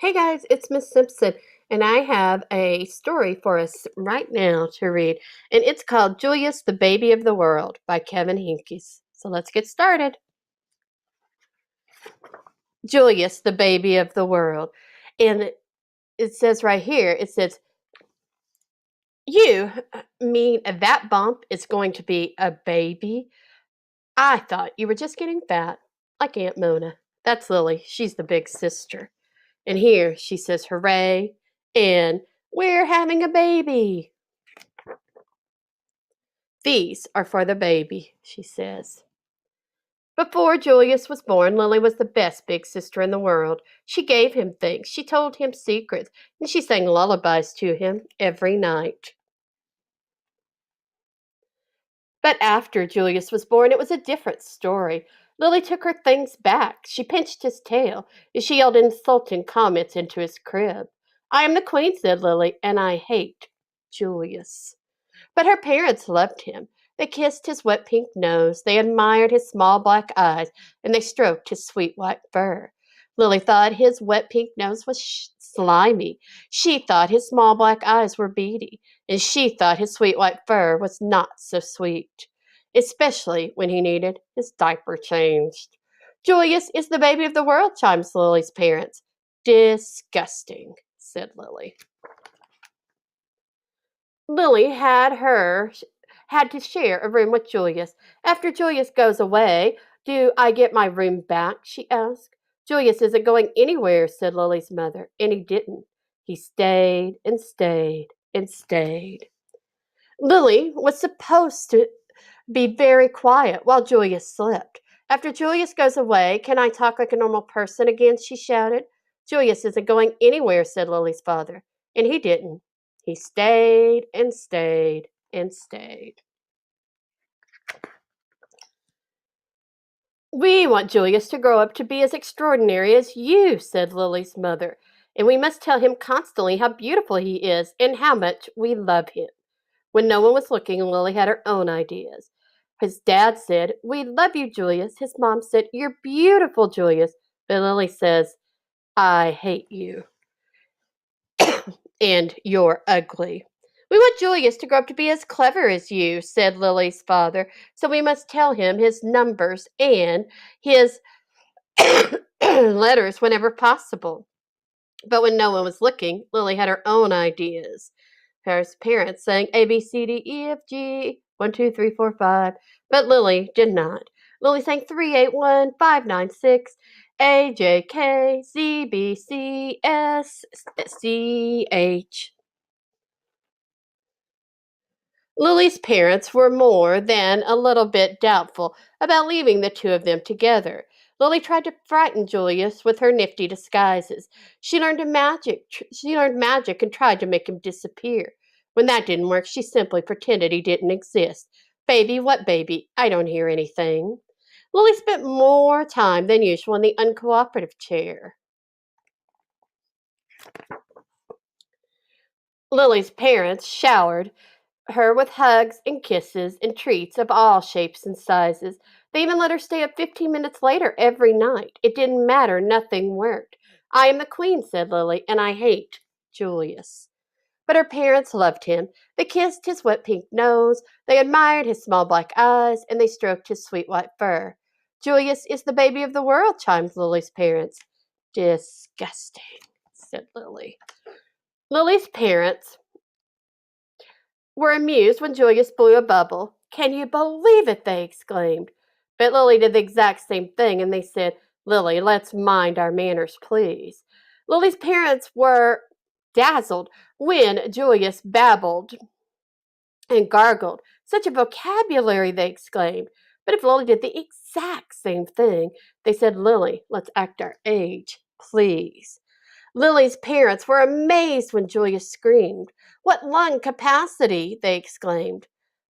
Hey guys, it's Miss Simpson, and I have a story for us right now to read, and it's called Julius, the Baby of the World by Kevin Hinkes. So let's get started. Julius, the Baby of the World. And it says right here, it says, You mean that bump is going to be a baby? I thought you were just getting fat, like Aunt Mona. That's Lily. She's the big sister. And here she says, Hooray, and we're having a baby. These are for the baby, she says. Before Julius was born, Lily was the best big sister in the world. She gave him things, she told him secrets, and she sang lullabies to him every night. But after Julius was born, it was a different story. Lily took her things back. She pinched his tail, and she yelled insulting comments into his crib. I am the queen, said Lily, and I hate Julius. But her parents loved him. They kissed his wet pink nose, they admired his small black eyes, and they stroked his sweet white fur. Lily thought his wet pink nose was slimy. She thought his small black eyes were beady, and she thought his sweet white fur was not so sweet, especially when he needed his diaper changed. Julius is the baby of the world, chimes Lily's parents. Disgusting, said Lily. Lily had to share a room with Julius. After Julius goes away, do I get my room back? She asked. Julius isn't going anywhere, said Lily's mother, and he didn't. He stayed and stayed and stayed. Lily was supposed to be very quiet while Julius slept. After Julius goes away, can I talk like a normal person again? She shouted. Julius isn't going anywhere, said Lily's father, and he didn't. He stayed and stayed and stayed. We want Julius to grow up to be as extraordinary as you, said Lily's mother, and we must tell him constantly how beautiful he is and how much we love him. When no one was looking, Lily had her own ideas. His dad said, We love you, Julius. His mom said, You're beautiful, Julius. But Lily says, I hate you. And you're ugly. We want Julius to grow up to be as clever as you, said Lily's father, so we must tell him his numbers and his letters whenever possible. But when no one was looking, Lily had her own ideas. Her parents sang A, B, C, D, E, F, G, 1, 2, 3, 4, 5, but Lily did not. Lily sang 3, 8, 1, 5, 9, 6, A, J, K, Z, B, C, S, C, H. Lily's parents were more than a little bit doubtful about leaving the two of them together. Lily tried to frighten Julius with her nifty disguises. She learned magic and tried to make him disappear. When that didn't work, she simply pretended he didn't exist. Baby, what baby? I don't hear anything. Lily spent more time than usual in the uncooperative chair. Lily's parents showered her with hugs and kisses and treats of all shapes and sizes. They even let her stay up 15 minutes later every night. It didn't matter, nothing worked. I am the queen, said Lily, and I hate Julius. But her parents loved him. They kissed his wet pink nose, they admired his small black eyes, and they stroked his sweet white fur. Julius is the baby of the world, chimed Lily's parents. Disgusting, said Lily. Lily's parents were amused when Julius blew a bubble. Can you believe it? They exclaimed. But Lily did the exact same thing, and they said, Lily, let's mind our manners, please. Lily's parents were dazzled when Julius babbled and gargled. Such a vocabulary, they exclaimed. But if Lily did the exact same thing, they said, Lily, let's act our age, please. Lily's parents were amazed when Julius screamed. What lung capacity! They exclaimed.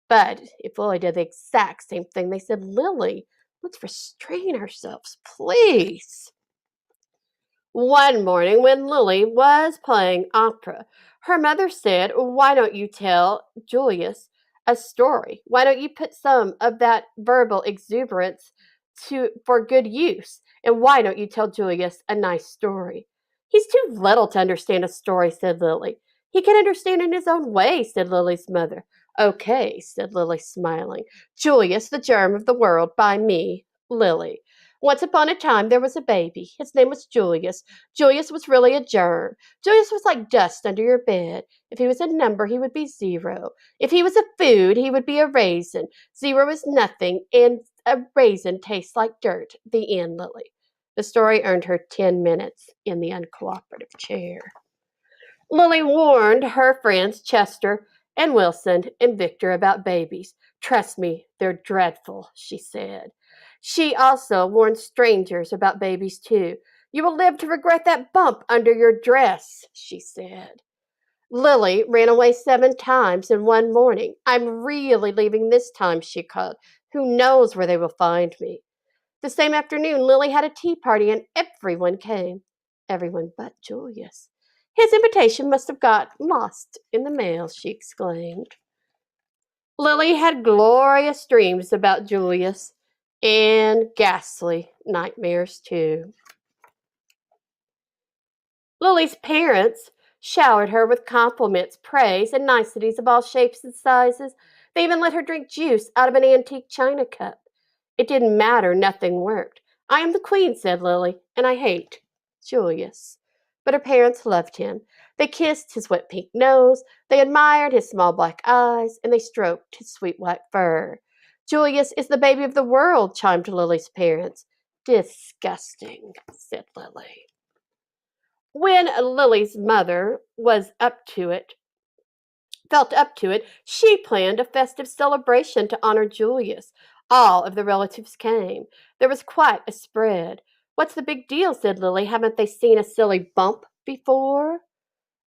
But if Lily did the exact same thing, they said, Lily, let's restrain ourselves, please. One morning when Lily was playing opera, her mother said, Why don't you tell Julius a story? Why don't you put some of that verbal exuberance for good use? And why don't you tell Julius a nice story? He's too little to understand a story, said Lily. He can understand in his own way, said Lily's mother. Okay, said Lily, smiling. Julius, the germ of the world, by me, Lily. Once upon a time there was a baby. His name was Julius. Julius was really a germ. Julius was like dust under your bed. If he was a number, he would be 0. If he was a food, he would be a raisin. 0 is nothing, and a raisin tastes like dirt. The end, Lily. The story earned her 10 minutes in the uncooperative chair. Lily warned her friends Chester and Wilson and Victor about babies. Trust me, they're dreadful, she said. She also warned strangers about babies, too. You will live to regret that bump under your dress, she said. Lily ran away 7 times in one morning. I'm really leaving this time, she called. Who knows where they will find me? The same afternoon, Lily had a tea party and everyone came. Everyone but Julius. His invitation must have got lost in the mail, she exclaimed. Lily had glorious dreams about Julius and ghastly nightmares, too. Lily's parents showered her with compliments, praise, and niceties of all shapes and sizes. They even let her drink juice out of an antique china cup. It didn't matter, nothing worked. I am the queen, said Lily, and I hate Julius. But her parents loved him. They kissed his wet pink nose, they admired his small black eyes, and they stroked his sweet white fur. Julius is the baby of the world, chimed Lily's parents. Disgusting, said Lily. When Lily's mother was felt up to it, she planned a festive celebration to honor Julius. All of the relatives came. There was quite a spread. What's the big deal, said Lily. Haven't they seen a silly bump before?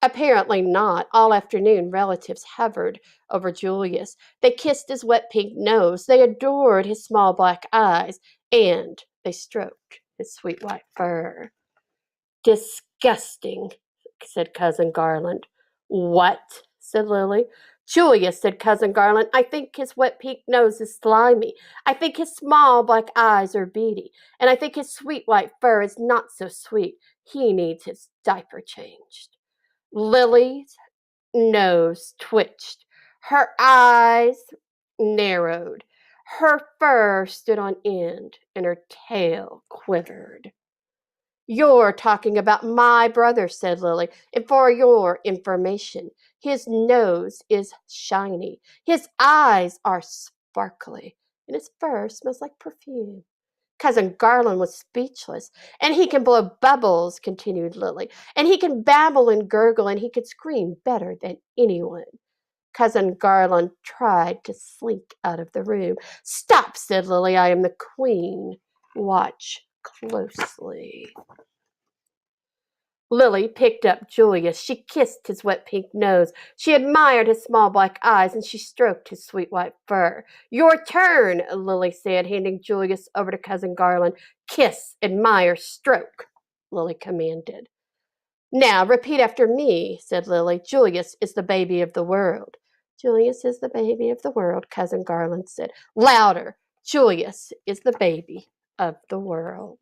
Apparently not. All afternoon, relatives hovered over Julius. They kissed his wet pink nose, they adored his small black eyes, and they stroked his sweet white fur. Disgusting, said Cousin Garland. What? Said Lily. Julius, said Cousin Garland. I think his wet pink nose is slimy. I think his small black eyes are beady. And I think his sweet white fur is not so sweet. He needs his diaper changed. Lily's nose twitched. Her eyes narrowed. Her fur stood on end, and her tail quivered. You're talking about my brother, said Lily, and for your information, his nose is shiny, his eyes are sparkly, and his fur smells like perfume. Cousin Garland was speechless. And he can blow bubbles, continued Lily, and he can babble and gurgle, and he can scream better than anyone. Cousin Garland tried to slink out of the room. Stop, said Lily, I am the queen. Watch closely. Lily picked up Julius. She kissed his wet pink nose. She admired his small black eyes, and she stroked his sweet white fur. Your turn, Lily said, handing Julius over to Cousin Garland. Kiss, admire, stroke, Lily commanded. Now repeat after me, said Lily. Julius is the baby of the world. Julius is the baby of the world, Cousin Garland said. Louder. Julius is the baby of the world.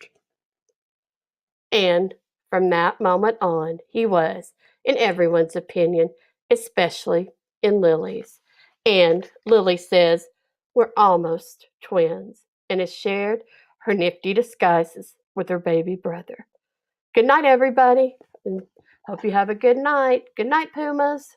And from that moment on, he was, in everyone's opinion, especially in Lily's. And Lily says, we're almost twins, and has shared her nifty disguises with her baby brother. Good night, everybody, and hope you have a good night. Good night, Pumas.